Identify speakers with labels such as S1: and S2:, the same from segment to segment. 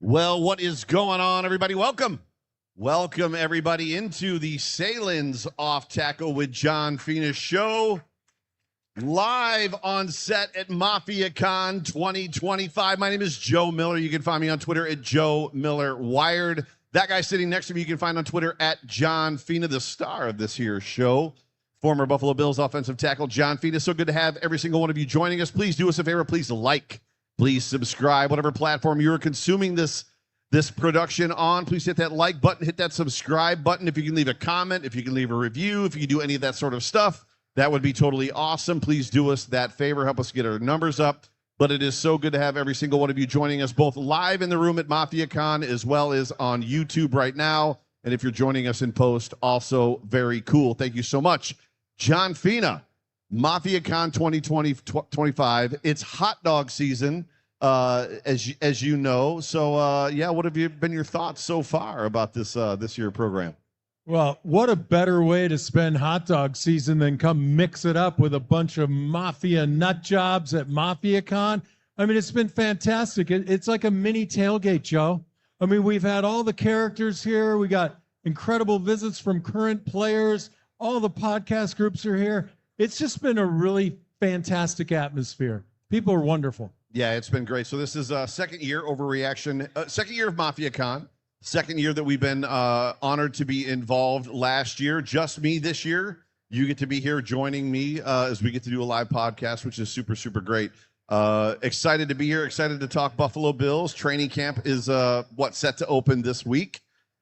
S1: Well, what is going on, everybody? Welcome. Welcome, everybody, into the Sahlen's Off Tackle with John Fina Show. Live on set at Mafia Con 2025. My name is Joe Miller. You can find me on Twitter at Joe Miller Wired. That guy sitting next to me, you can find on Twitter at John Fina, the star of this here show. Former Buffalo Bills offensive tackle John Fina. So good to have every single one of you joining us. Please do us a favor. Please like. Please subscribe, whatever platform you're consuming this production on. Please hit that like button, hit that subscribe button. If you can leave a comment, if you can leave a review, if you can do any of that sort of stuff, that would be totally awesome. Please do us that favor. Help us get our numbers up. But it is so good to have every single one of you joining us, both live in the room at MafiaCon as well as on YouTube right now. And if you're joining us in post, also very cool. Thank you so much. John Fina, MafiaCon 2025. It's hot dog season, as you know. So, yeah, what have been your thoughts so far about this year program?
S2: Well, what a better way to spend hot dog season than come mix it up with a bunch of mafia nut jobs at MafiaCon. I mean, it's been fantastic. It's like a mini tailgate, Joe. I mean, we've had all the characters here. We got incredible visits from current players. All the podcast groups are here. It's just been a really fantastic atmosphere. People are wonderful.
S1: Yeah, it's been great. So this is second year Overreaction, second year of MafiaCon, second year that we've been honored to be involved. Last year, just me. This year, you get to be here joining me as we get to do a live podcast, which is super, super great. Excited to be here. Excited to talk Buffalo Bills. Training camp is set to open this week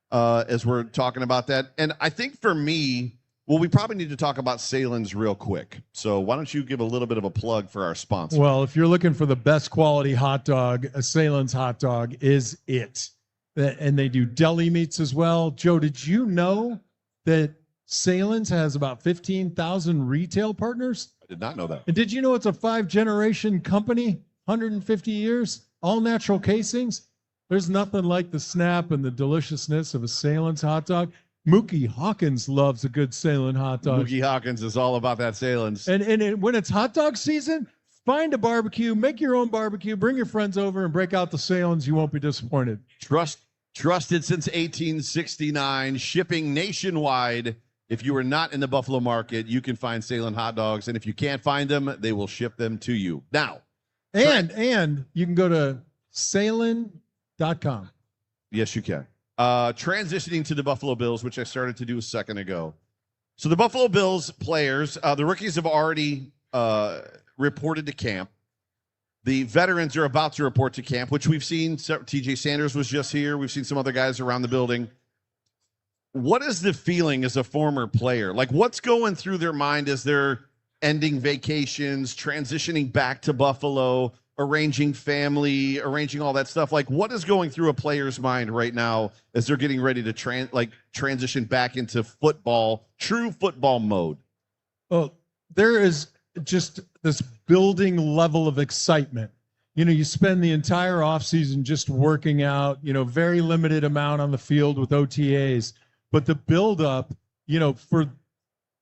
S1: as we're talking about that. And I think for me, well, we probably need to talk about Sahlen's real quick. So why don't you give a little bit of a plug for our sponsor?
S2: Well, if you're looking for the best quality hot dog, a Sahlen's hot dog is it. And they do deli meats as well. Joe, did you know that Sahlen's has about 15,000 retail partners?
S1: I did not know that.
S2: And did you know it's a 5-generation company, 150 years, all natural casings? There's nothing like the snap and the deliciousness of a Sahlen's hot dog. Mookie Hawkins loves a good Sahlen hot dog.
S1: Mookie Hawkins is all about that Sahlen's.
S2: And when it's hot dog season, find a barbecue, make your own barbecue, bring your friends over and break out the Sahlen's. You won't be disappointed.
S1: Trusted since 1869, shipping nationwide. If you are not in the Buffalo market, you can find Sahlen hot dogs. And if you can't find them, they will ship them to you. Now.
S2: And you can go to Sahlen.com.
S1: Yes, you can. Transitioning to the Buffalo Bills, which I started to do a second ago. So the Buffalo Bills players, the rookies have already reported to camp. The veterans are about to report to camp, which we've seen. TJ Sanders was just here. We've seen some other guys around the building. What is the feeling as a former player? Like, what's going through their mind as they're ending vacations, transitioning back to Buffalo, arranging family, arranging all that stuff? Like, what is going through a player's mind right now as they're getting ready to transition back into football, true football mode?
S2: Well, there is just this building level of excitement. You know, you spend the entire offseason just working out, very limited amount on the field with OTAs. But the buildup, for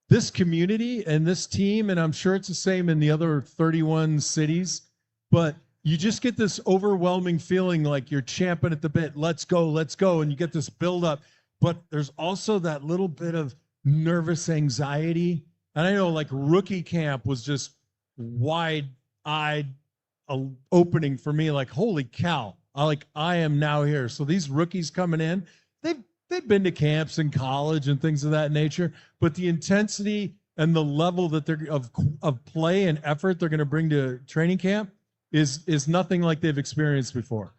S2: this community and this team, and I'm sure it's the same in the other 31 cities, but you just get this overwhelming feeling like you're champing at the bit. Let's go. And you get this buildup. But there's also that little bit of nervous anxiety. And I know, like, rookie camp was just wide-eyed opening for me. Like, holy cow! I am now here. So these rookies coming in, they've been to camps in college and things of that nature. But the intensity and the level that they're of play and effort they're going to bring to training camp is nothing like they've experienced before.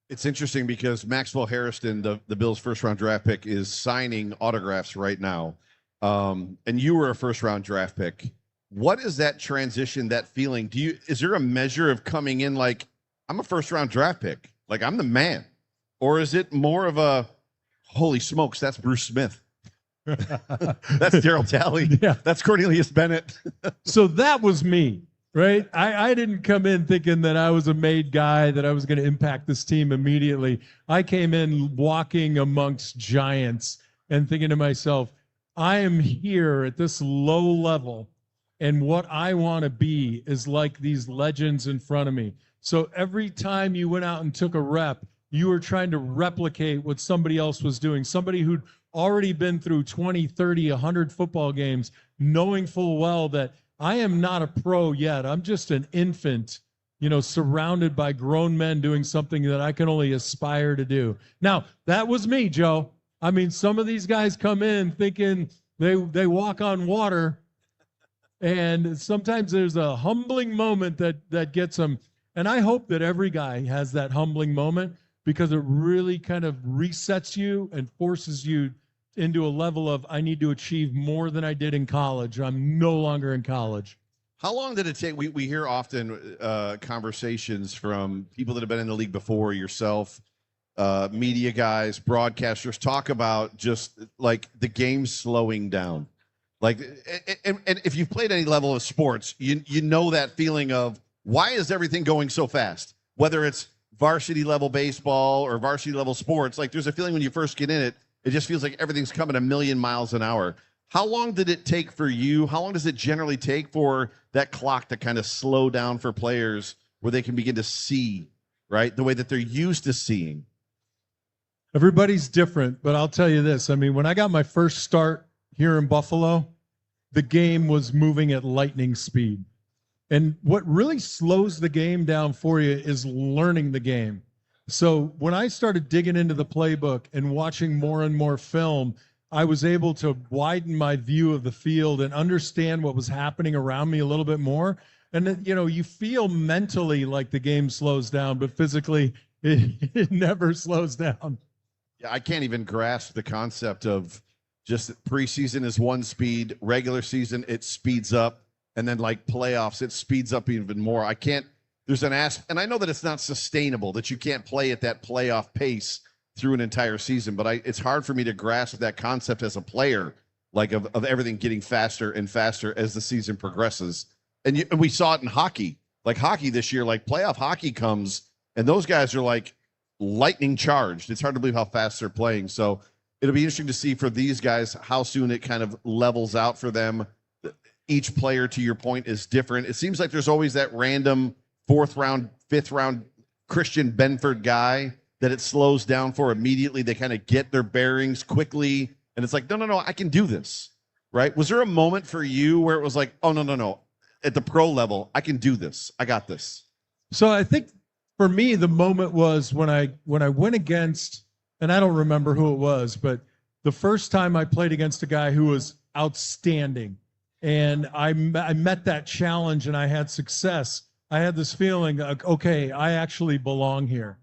S1: It's interesting because Maxwell Harrison, the Bills' first-round draft pick, is signing autographs right now. And you were a first-round draft pick. What is that transition, that feeling? Is there a measure of coming in like, I'm a first-round draft pick, like I'm the man? Or is it more of a, holy smokes, that's Bruce Smith. That's Daryl Talley.
S2: Yeah.
S1: That's Cornelius Bennett.
S2: So that was me. Right? I didn't come in thinking that I was a made guy, that I was going to impact this team immediately. I came in walking amongst giants and thinking to myself, I am here at this low level, and what I want to be is like these legends in front of me. So every time you went out and took a rep, you were trying to replicate what somebody else was doing, somebody who'd already been through 20, 30, 100 football games, knowing full well that I am not a pro yet. I'm just an infant, surrounded by grown men doing something that I can only aspire to do. Now, that was me, Joe. I mean, some of these guys come in thinking they walk on water, and sometimes there's a humbling moment that gets them. And I hope that every guy has that humbling moment, because it really kind of resets you and forces you into a level of, I need to achieve more than I did in college. I'm no longer in college.
S1: How long did it take? We hear often conversations from people that have been in the league before, yourself, media guys, broadcasters, talk about just like the game slowing down. Like, and if you've played any level of sports, you know that feeling of, why is everything going so fast? Whether it's varsity level baseball or varsity level sports, like there's a feeling when you first get in it, it just feels like everything's coming a million miles an hour. How long did it take for you? How long does it generally take for that clock to kind of slow down for players where they can begin to see, right, the way that they're used to seeing?
S2: Everybody's different, but I'll tell you this. I mean, when I got my first start here in Buffalo, the game was moving at lightning speed. And what really slows the game down for you is learning the game. So when I started digging into the playbook and watching more and more film, I was able to widen my view of the field and understand what was happening around me a little bit more. And then, you feel mentally like the game slows down, but physically it never slows down.
S1: Yeah, I can't even grasp the concept of just preseason is one speed, regular season it speeds up, and then like playoffs it speeds up even more. I can't. There's an and I know that it's not sustainable, that you can't play at that playoff pace through an entire season, but it's hard for me to grasp that concept as a player, like of everything getting faster and faster as the season progresses. And we saw it in hockey. Like hockey this year, like playoff hockey comes, and those guys are like lightning charged. It's hard to believe how fast they're playing. So it'll be interesting to see for these guys how soon it kind of levels out for them. Each player, to your point, is different. It seems like there's always that random 4th round, 5th round Christian Benford guy that it slows down for immediately. They kind of get their bearings quickly, and it's like, no, I can do this, right? Was there a moment for you where it was like, oh, no, at the pro level, I can do this. I got this.
S2: So I think for me, the moment was when I went against, and I don't remember who it was, but the first time I played against a guy who was outstanding, and I met that challenge and I had success. I had this feeling, okay, I actually belong here.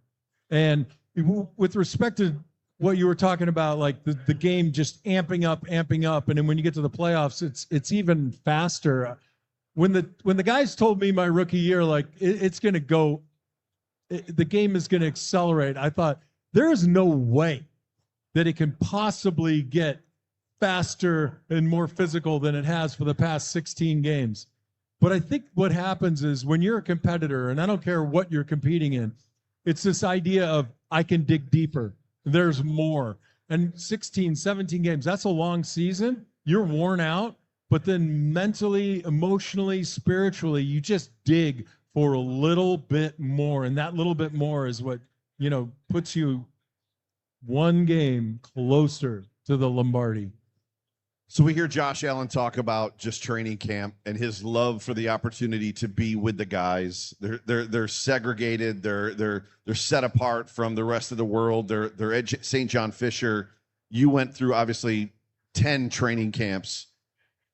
S2: And with respect to what you were talking about, like the game just amping up, and then when you get to the playoffs, it's even faster. When the guys told me my rookie year, like it's going to go, the game is going to accelerate, I thought, there is no way that it can possibly get faster and more physical than it has for the past 16 games. But I think what happens is when you're a competitor, and I don't care what you're competing in, it's this idea of I can dig deeper. There's more. And 16, 17 games, that's a long season. You're worn out, but then mentally, emotionally, spiritually, you just dig for a little bit more. And that little bit more is what, puts you one game closer to the Lombardi.
S1: So we hear Josh Allen talk about just training camp and his love for the opportunity to be with the guys. They're segregated. They're set apart from the rest of the world. They're at St. John Fisher. You went through obviously 10 training camps.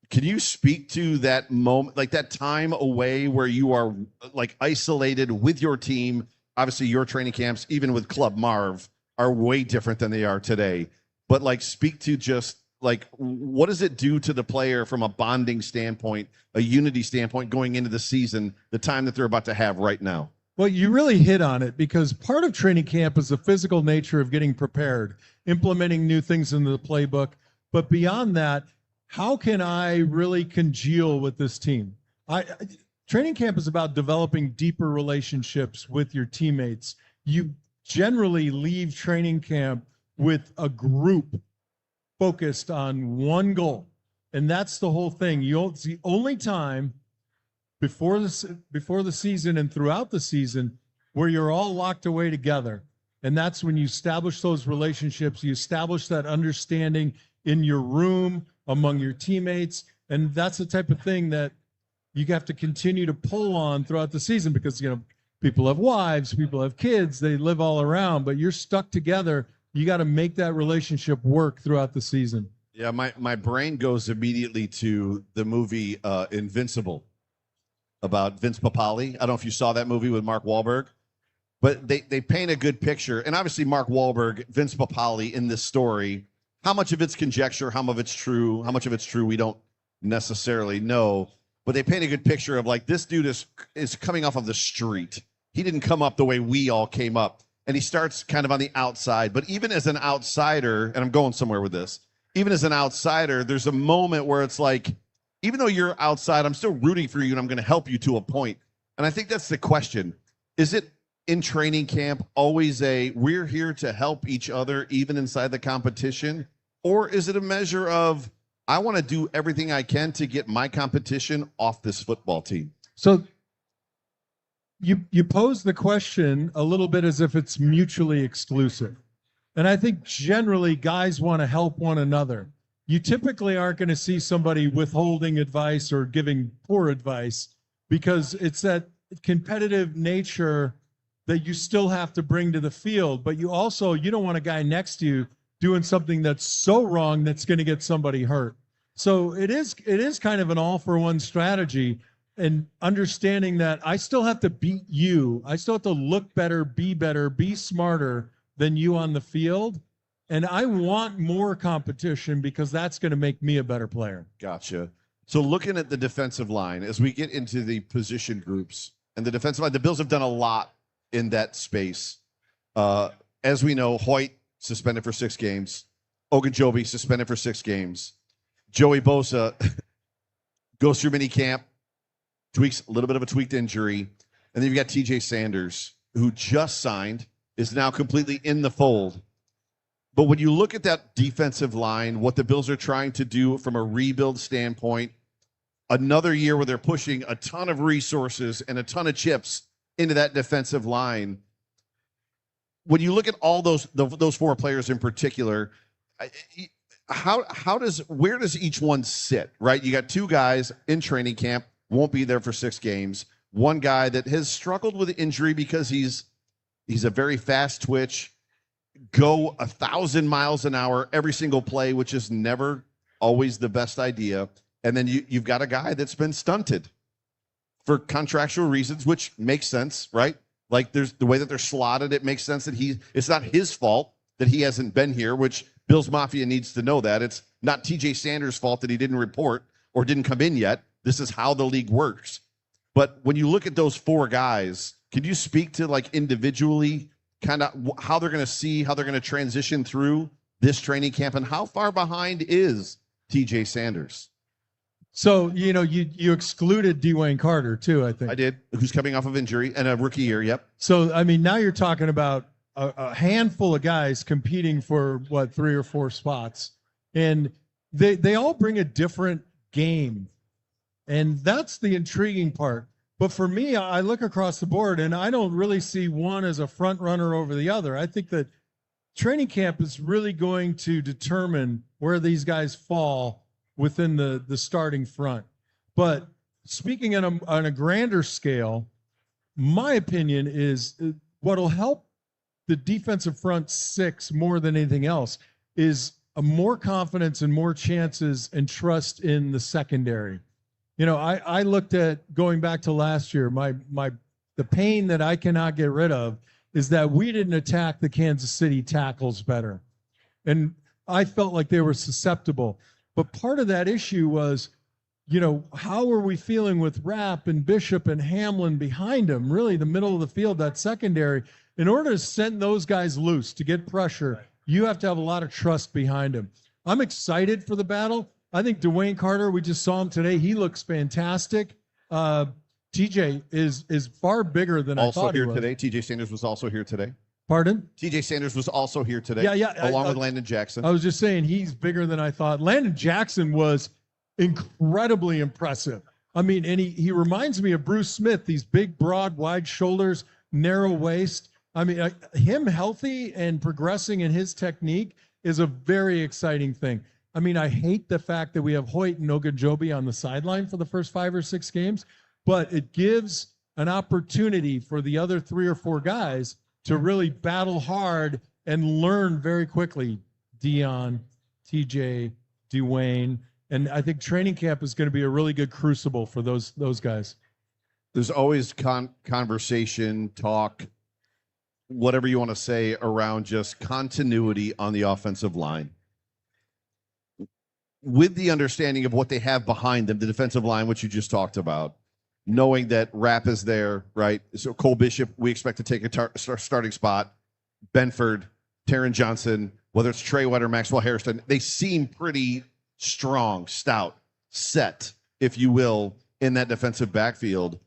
S1: Can you speak to that moment, like that time away where you are like isolated with your team? Obviously your training camps, even with Club Marv, are way different than they are today. But like speak to just like, what does it do to the player from a bonding standpoint, a unity standpoint going into the season, the time that they're about to have right now?
S2: Well, you really hit on it, because part of training camp is the physical nature of getting prepared, implementing new things into the playbook. But beyond that, how can I really congeal with this team? Training camp is about developing deeper relationships with your teammates. You generally leave training camp with a group focused on one goal, and that's the whole thing. It's the only time before the season and throughout the season where you're all locked away together. And that's when you establish those relationships, you establish that understanding in your room, among your teammates. And that's the type of thing that you have to continue to pull on throughout the season because, people have wives, people have kids, they live all around, but you're stuck together. You got to make that relationship work throughout the season.
S1: Yeah, my brain goes immediately to the movie Invincible about Vince Papale. I don't know if you saw that movie with Mark Wahlberg, but they paint a good picture. And obviously Mark Wahlberg, Vince Papale in this story, how much of it's conjecture, how much of it's true, we don't necessarily know. But they paint a good picture of like this dude is coming off of the street. He didn't come up the way we all came up. And he starts kind of on the outside. But even as an outsider, and I'm going somewhere with this, even as an outsider, there's a moment where it's like, even though you're outside, I'm still rooting for you and I'm going to help you to a point. And I think that's the question. Is it in training camp always we're here to help each other even inside the competition? Or is it a measure of, I want to do everything I can to get my competition off this football team?
S2: So you pose the question a little bit as if it's mutually exclusive. And I think generally guys want to help one another. You typically aren't going to see somebody withholding advice or giving poor advice because it's that competitive nature that you still have to bring to the field. But you don't want a guy next to you doing something that's so wrong that's going to get somebody hurt. So it is kind of an all-for-one strategy, and understanding that I still have to beat you. I still have to look better, be smarter than you on the field. And I want more competition because that's going to make me a better player.
S1: Gotcha. So looking at the defensive line, as we get into the position groups and the defensive line, the Bills have done a lot in that space. As we know, Hoyt suspended for 6 games. Ogunjobi suspended for 6 games. Joey Bosa goes through mini camp, tweaks a little bit of a tweaked injury. And then you've got TJ Sanders, who just signed, is now completely in the fold. But when you look at that defensive line, what the Bills are trying to do from a rebuild standpoint, another year where they're pushing a ton of resources and a ton of chips into that defensive line. When you look at all those 4 players in particular, where does each one sit, right? You got 2 guys in training camp, won't be there for 6 games. One guy that has struggled with injury because he's a very fast twitch, go 1,000 miles an hour every single play, which is never always the best idea. And then you've got a guy that's been stunted for contractual reasons, which makes sense, right? Like there's the way that they're slotted, it makes sense that it's not his fault that he hasn't been here, which Bills Mafia needs to know that. It's not TJ Sanders' fault that he didn't report or didn't come in yet. This is how the league works. But when you look at those 4 guys, can you speak to like individually kind of how they're going to transition through this training camp, and how far behind is TJ Sanders?
S2: So, you excluded Dwayne Carter too, I think.
S1: I did, who's coming off of injury and a rookie year. Yep.
S2: So, I mean, now you're talking about a handful of guys competing for 3 or 4 spots, and they all bring a different game. And that's the intriguing part. But for me, I look across the board and I don't really see one as a front runner over the other. I think that training camp is really going to determine where these guys fall within the starting front. But speaking on a grander scale, my opinion is what'll help the defensive front 6 more than anything else is a more confidence and more chances and trust in the secondary. I looked at going back to last year, the pain that I cannot get rid of is that we didn't attack the Kansas City tackles better. And I felt like they were susceptible. But part of that issue was, how are we feeling with Rapp and Bishop and Hamlin behind them, really the middle of the field, that secondary. In order to send those guys loose, to get pressure, you have to have a lot of trust behind them. I'm excited for the battle. I think Dwayne Carter, we just saw him today. He looks fantastic. TJ is far bigger than I thought he was.
S1: Also here today. TJ Sanders was also here today.
S2: Pardon?
S1: TJ Sanders was also here today.
S2: Yeah.
S1: Along with Landon Jackson.
S2: I was just saying he's bigger than I thought. Landon Jackson was incredibly impressive. I mean, and he reminds me of Bruce Smith, these big, broad, wide shoulders, narrow waist. I mean, him healthy and progressing in his technique is a very exciting thing. I mean, I hate the fact that we have Hoyt and Ogunjobi on the sideline for the first 5 or 6 games, but it gives an opportunity for the other 3 or 4 guys to really battle hard and learn very quickly. Dion, TJ, Dwayne, and I think training camp is going to be a really good crucible for those guys.
S1: There's always conversation, talk, whatever you want to say around just continuity on the offensive line. With the understanding of what they have behind them, the defensive line, which you just talked about, knowing that Rapp is there, right? So Cole Bishop, we expect to take a starting spot. Benford, Taron Johnson, whether it's Trey White or Maxwell Harrison, they seem pretty strong, stout, set, if you will, in that defensive backfield.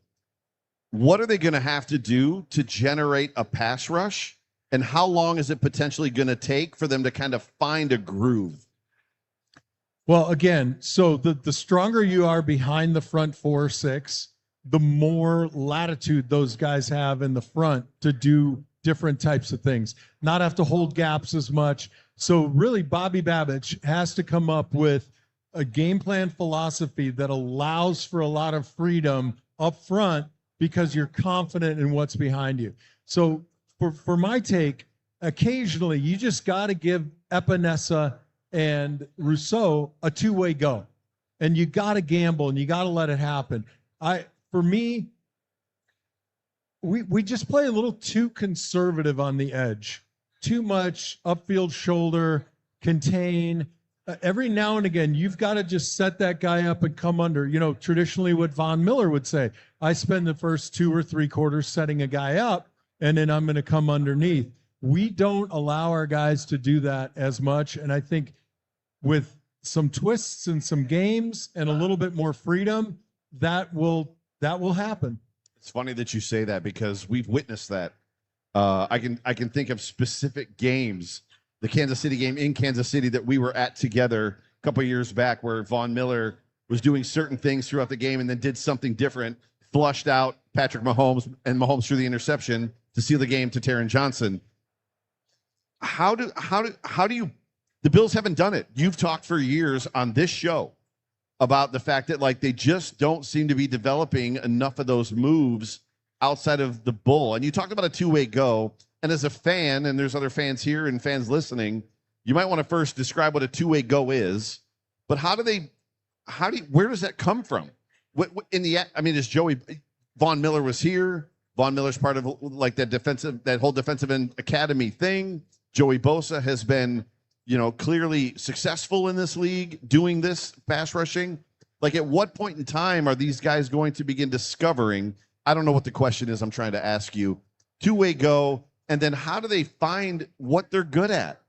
S1: What are they going to have to do to generate a pass rush? And how long is it potentially going to take for them to kind of find a groove?
S2: Well, again, so the stronger you are behind the front 4 or 6, the more latitude those guys have in the front to do different types of things, not have to hold gaps as much. So really, Bobby Babich has to come up with a game plan philosophy that allows for a lot of freedom up front because you're confident in what's behind you. So for my take, occasionally you just got to give Epinesa and Rousseau a 2-way go. And you got to gamble and you got to let it happen. For me, we just play a little too conservative on the edge. Too much upfield shoulder, contain. Every now and again, you've got to just set that guy up and come under. You know, traditionally what Von Miller would say, I spend the first 2 or 3 quarters setting a guy up, and then I'm going to come underneath. We don't allow our guys to do that as much, and I think with some twists and some games and a little bit more freedom, that will happen.
S1: It's funny that you say that because we've witnessed that. I can think of specific games, the Kansas City game in Kansas City that we were at together a couple of years back, where Von Miller was doing certain things throughout the game and then did something different, flushed out Patrick Mahomes, and Mahomes threw the interception to seal the game to Taron Johnson. How do you? The Bills haven't done it. You've talked for years on this show about the fact that like they just don't seem to be developing enough of those moves outside of the bull. And you talked about a 2-way go. And as a fan, and there's other fans here and fans listening, you might want to first describe what a 2-way go is. But where does that come from? Is Von Miller was here. Von Miller's part of like that whole defensive end academy thing. Joey Bosa has been, clearly successful in this league doing this pass rushing. Like, at what point in time are these guys going to begin discovering? I don't know what the question is I'm trying to ask you. 2-way go, and then how do they find what they're good at?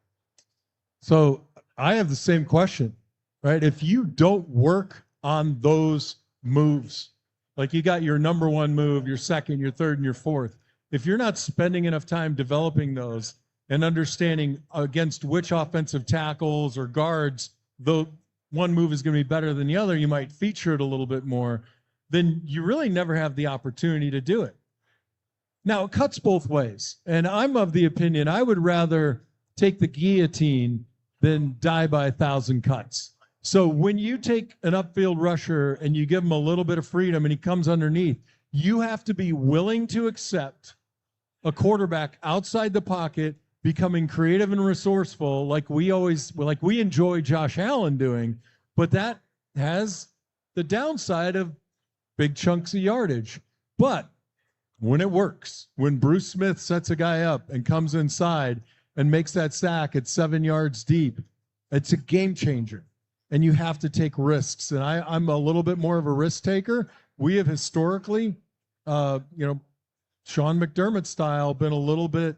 S2: So I have the same question, right? If you don't work on those moves, like you got your number 1 move, your second, your third, and your fourth, if you're not spending enough time developing those and understanding against which offensive tackles or guards the one move is going to be better than the other, you might feature it a little bit more, then you really never have the opportunity to do it. Now, it cuts both ways. And I'm of the opinion I would rather take the guillotine than die by 1,000 cuts. So when you take an upfield rusher and you give him a little bit of freedom and he comes underneath, you have to be willing to accept a quarterback outside the pocket becoming creative and resourceful like we enjoy Josh Allen doing, but that has the downside of big chunks of yardage. But when it works, when Bruce Smith sets a guy up and comes inside and makes that sack at 7 yards deep, it's a game changer. And you have to take risks. And I'm a little bit more of a risk taker. We have historically, Sean McDermott style, been a little bit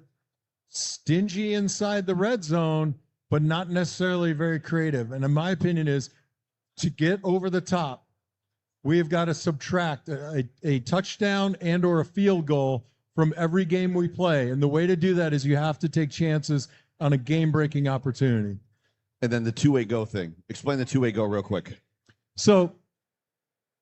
S2: stingy inside the red zone, but not necessarily very creative. And in my opinion is, to get over the top, we have got to subtract a touchdown and or a field goal from every game we play. And the way to do that is you have to take chances on a game-breaking opportunity.
S1: And then the 2-way go thing. Explain the 2-way go real quick.
S2: So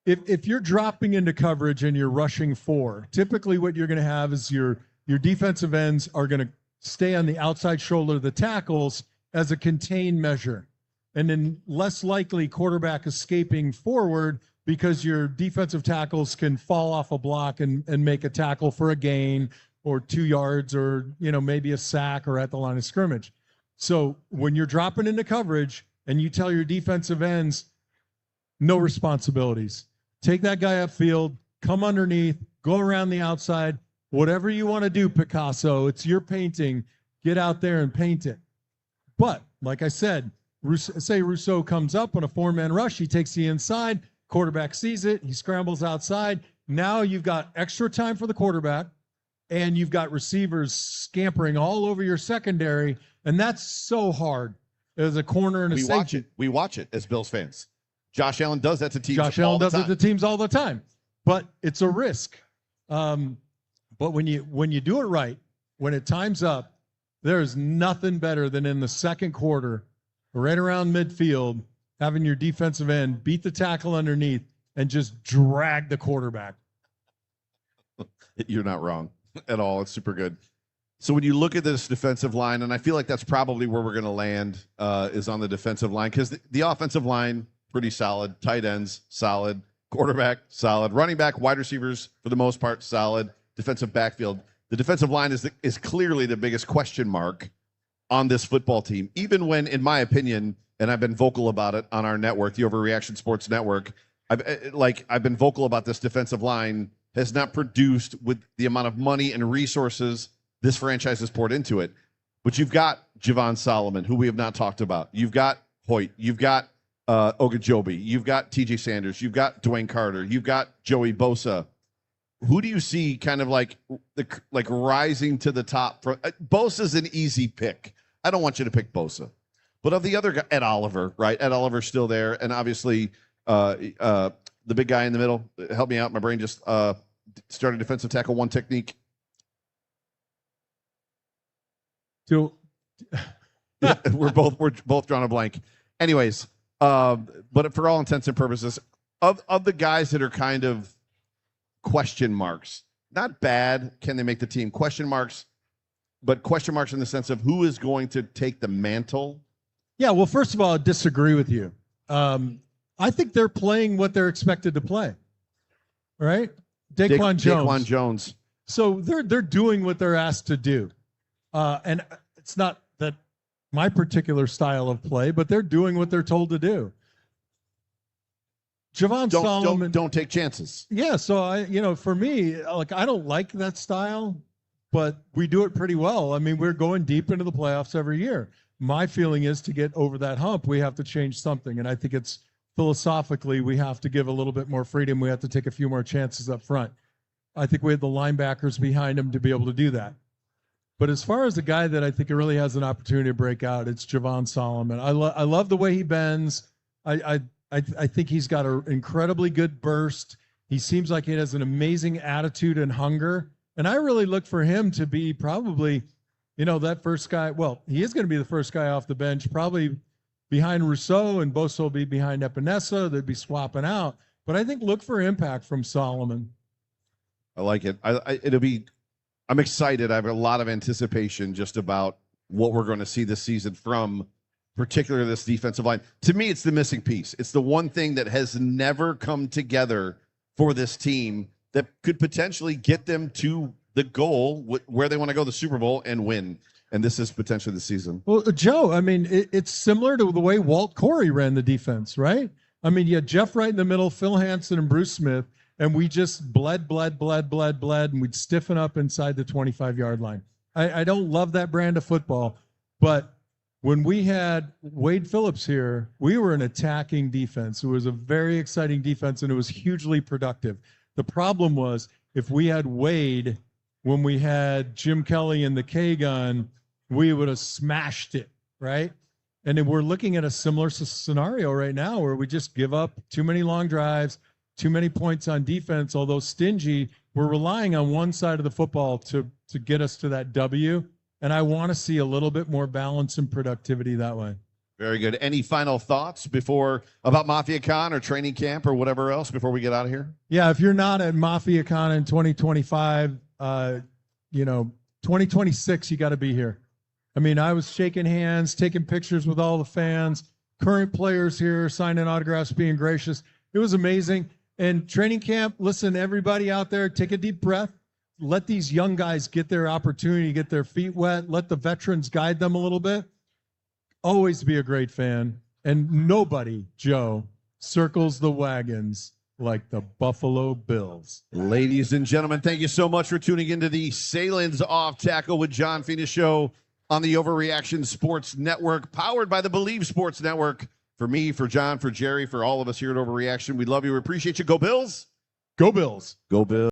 S2: if you're dropping into coverage and you're rushing 4, typically what you're going to have is your your defensive ends are going to stay on the outside shoulder of the tackles as a contained measure. And then less likely quarterback escaping forward because your defensive tackles can fall off a block and make a tackle for a gain or 2 yards or, maybe a sack or at the line of scrimmage. So when you're dropping into coverage and you tell your defensive ends, no responsibilities. Take that guy upfield, come underneath, go around the outside, whatever you want to do, Picasso, it's your painting. Get out there and paint it. But like I said, say Rousseau comes up on a 4-man rush, he takes the inside, quarterback sees it, he scrambles outside. Now you've got extra time for the quarterback, and you've got receivers scampering all over your secondary, and that's so hard as a corner and a safety.
S1: We watch it as Bills fans. Josh Allen does that to teams
S2: Josh Allen does it to teams all the time, but it's a risk. But when you do it right, when it times up, there's nothing better than in the second quarter, right around midfield, having your defensive end beat the tackle underneath and just drag the quarterback.
S1: You're not wrong at all. It's super good. So when you look at this defensive line, and I feel like that's probably where we're going to land, is on the defensive line, because the offensive line, pretty solid. Tight ends, solid. Quarterback, solid. Running back, wide receivers, for the most part, solid. Defensive backfield. The defensive line is clearly the biggest question mark on this football team, even when, in my opinion, and I've been vocal about it on our network, the Overreaction Sports Network, I've been vocal about this defensive line has not produced with the amount of money and resources this franchise has poured into it. But you've got Javon Solomon, who we have not talked about. You've got Hoyt. You've got Ogunjobi. You've got T.J. Sanders. You've got Dwayne Carter. You've got Joey Bosa. Who do you see kind of like rising to the top? Bosa's an easy pick. I don't want you to pick Bosa. But of the other guy, Ed Oliver, right? Ed Oliver's still there. And obviously the big guy in the middle. Help me out. My brain just started defensive tackle one technique.
S2: So,
S1: yeah, we're both drawing a blank. Anyways, but for all intents and purposes, of the guys that are kind of question marks, not bad, can they make the team? Question marks, but question marks in the sense of who is going to take the mantle.
S2: Yeah, well, first of all, I disagree with you. I think they're playing what they're expected to play, right? Daquan
S1: Jones.
S2: So they're doing what they're asked to do. And it's not that my particular style of play, but they're doing what they're told to do. Javon Solomon.
S1: Don't take chances.
S2: Yeah. So for me, I don't like that style, but we do it pretty well. I mean, we're going deep into the playoffs every year. My feeling is to get over that hump, we have to change something. And I think it's philosophically, we have to give a little bit more freedom. We have to take a few more chances up front. I think we have the linebackers behind him to be able to do that. But as far as the guy that I think really has an opportunity to break out, it's Javon Solomon. I love the way he bends. I think he's got an incredibly good burst. He seems like he has an amazing attitude and hunger. And I really look for him to be probably, that first guy. Well, he is going to be the first guy off the bench, probably behind Rousseau, and Bosa will be behind Epinesa. They'd be swapping out. But I think look for impact from Solomon.
S1: I like it. I'm excited. I have a lot of anticipation just about what we're going to see this season from particularly this defensive line. To me, it's the missing piece. It's the one thing that has never come together for this team that could potentially get them to the goal where they want to go, the Super Bowl, and win. And this is potentially the season.
S2: Well, Joe, I mean, it's similar to the way Walt Corey ran the defense, right? I mean, you had Jeff Wright in the middle, Phil Hansen and Bruce Smith, and we just bled, and we'd stiffen up inside the 25-yard line. I don't love that brand of football, but when we had Wade Phillips here, we were an attacking defense. It was a very exciting defense, and it was hugely productive. The problem was if we had Wade when we had Jim Kelly and the K-Gun, we would have smashed it, right? And then we're looking at a similar scenario right now where we just give up too many long drives, too many points on defense. Although stingy, we're relying on one side of the football to get us to that W. And I want to see a little bit more balance and productivity that way.
S1: Very good. Any final thoughts about MafiaCon or training camp or whatever else before we get out of here?
S2: Yeah, if you're not at MafiaCon in 2025, 2026, you got to be here. I mean, I was shaking hands, taking pictures with all the fans, current players here, signing autographs, being gracious. It was amazing. And training camp, listen, everybody out there, take a deep breath. Let these young guys get their opportunity, get their feet wet. Let the veterans guide them a little bit. Always be a great fan. And nobody, Joe, circles the wagons like the Buffalo Bills.
S1: Ladies and gentlemen, thank you so much for tuning into the Sahlen's Off Tackle with John Fina Show on the Overreaction Sports Network, powered by the Believe Sports Network. For me, for John, for Jerry, for all of us here at Overreaction, we love you. We appreciate you. Go Bills.
S2: Go Bills.
S1: Go Bills.